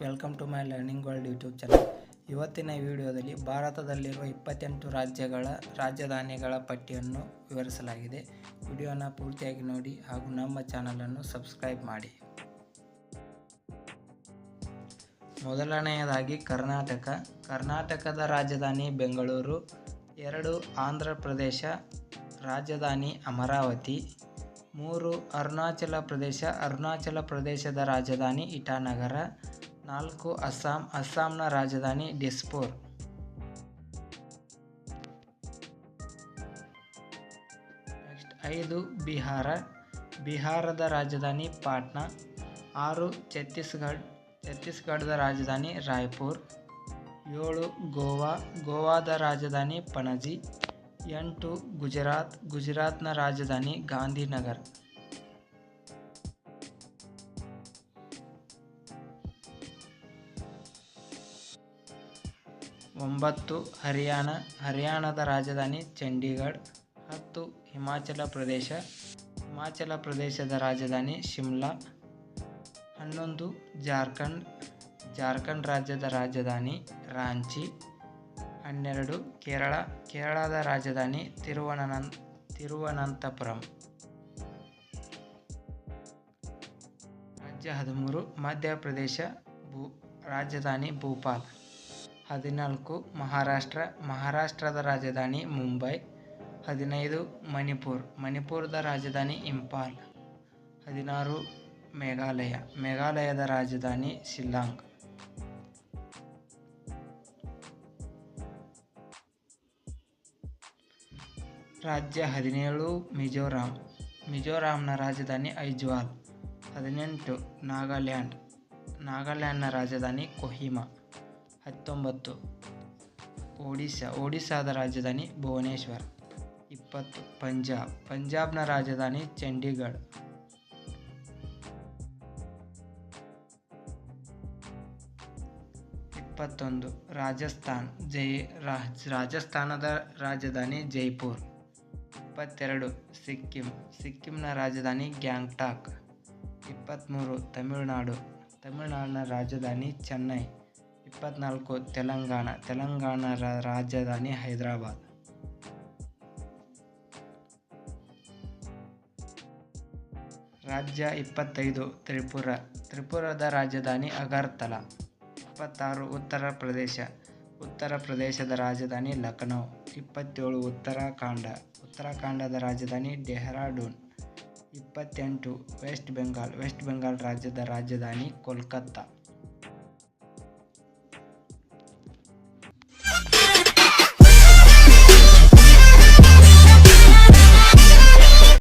Welcome to my learning world YouTube channel. ಇವತ್ತಿನ ವಿಡಿಯೋದಲ್ಲಿ ಭಾರತದಲ್ಲಿರುವ 28 ರಾಜ್ಯಗಳ ರಾಜಧಾನಿಗಳ ಪಟ್ಟಿಯನ್ನು ವಿವರಿಸಲಾಗಿದೆ. ವಿಡಿಯೋನ ಪೂರ್ತಿಯಾಗಿ ನೋಡಿ ಹಾಗೂ ನಮ್ಮ ಚಾನಲನ್ನು ಸಬ್ಸ್ಕ್ರೈಬ್ ಮಾಡಿ. ಮೊದಲನೆಯದಾಗಿ ಕರ್ನಾಟಕದ ರಾಜಧಾನಿ ಬೆಂಗಳೂರು. 2 ಆಂಧ್ರ ಪ್ರದೇಶ ರಾಜಧಾನಿ ಅಮರಾವತಿ. 3 ಅರುಣಾಚಲ ಪ್ರದೇಶದ ರಾಜಧಾನಿ ಇಟಾನಗರ. 4 ಅಸ್ಸಾಂನ ರಾಜಧಾನಿ ದಿಸ್ಪುರ್. 5 ಬಿಹಾರದ ರಾಜಧಾನಿ ಪಾಟ್ನಾ. 6 ಛತ್ತೀಸ್ಗಢದ ರಾಜಧಾನಿ ರಾಯ್ಪುರ್. 7 ಗೋವಾದ ರಾಜಧಾನಿ ಪಣಜಿ. 8 ಗುಜರಾತ್ನ ರಾಜಧಾನಿ ಗಾಂಧಿನಗರ್. 9 ಹರಿಯಾಣದ ರಾಜಧಾನಿ ಚಂಡೀಗಢ. 10 ಹಿಮಾಚಲ ಪ್ರದೇಶದ ರಾಜಧಾನಿ ಶಿಮ್ಲಾ. 11 ಜಾರ್ಖಂಡ್ ರಾಜ್ಯದ ರಾಜಧಾನಿ ರಾಂಚಿ. 12 ಕೇರಳದ ರಾಜಧಾನಿ ತಿರುವನಂತಪುರಂ. ರಾಜ್ಯ 13 ಮಧ್ಯಪ್ರದೇಶ ರಾಜಧಾನಿ ಭೋಪಾಲ್. 14 ಮಹಾರಾಷ್ಟ್ರದ ರಾಜಧಾನಿ ಮುಂಬೈ. 15 ಮಣಿಪುರದ ರಾಜಧಾನಿ ಇಂಫಾಲ್. 16 ಮೇಘಾಲಯದ ರಾಜಧಾನಿ ಶಿಲ್ಲಾಂಗ್. ರಾಜ್ಯ 17 ಮಿಜೋರಾಂನ ರಾಜಧಾನಿ ಐಜ್ವಾಲ್. 18 ನಾಗಾಲ್ಯಾಂಡ್ನ ರಾಜಧಾನಿ ಕೊಹಿಮಾ. 19 ಒಡಿಶಾದ ರಾಜಧಾನಿ ಭುವನೇಶ್ವರ್. 20 ಪಂಜಾಬ್ನ ರಾಜಧಾನಿ ಚಂಡೀಗಢ. 21 ರಾಜಸ್ಥಾನದ ರಾಜಧಾನಿ ಜೈಪುರ್. 22 ಸಿಕ್ಕಿಂನ ರಾಜಧಾನಿ ಗ್ಯಾಂಗ್ಟಾಕ್. 23 ತಮಿಳುನಾಡಿನ ರಾಜಧಾನಿ ಚೆನ್ನೈ. 24 ತೆಲಂಗಾಣ ರಾಜಧಾನಿ ಹೈದರಾಬಾದ್. ರಾಜ್ಯ 25 ತ್ರಿಪುರದ ರಾಜಧಾನಿ ಅಗರ್ತಲಾ. 26 ಉತ್ತರ ಪ್ರದೇಶದ ರಾಜಧಾನಿ ಲಖನೌ. 27 ಉತ್ತರಾಖಂಡದ ರಾಜಧಾನಿ ಡೆಹ್ರಾಡೂನ್. 28 ವೆಸ್ಟ್ ಬೆಂಗಾಲ್ ರಾಜ್ಯದ ರಾಜಧಾನಿ ಕೋಲ್ಕತ್ತಾ.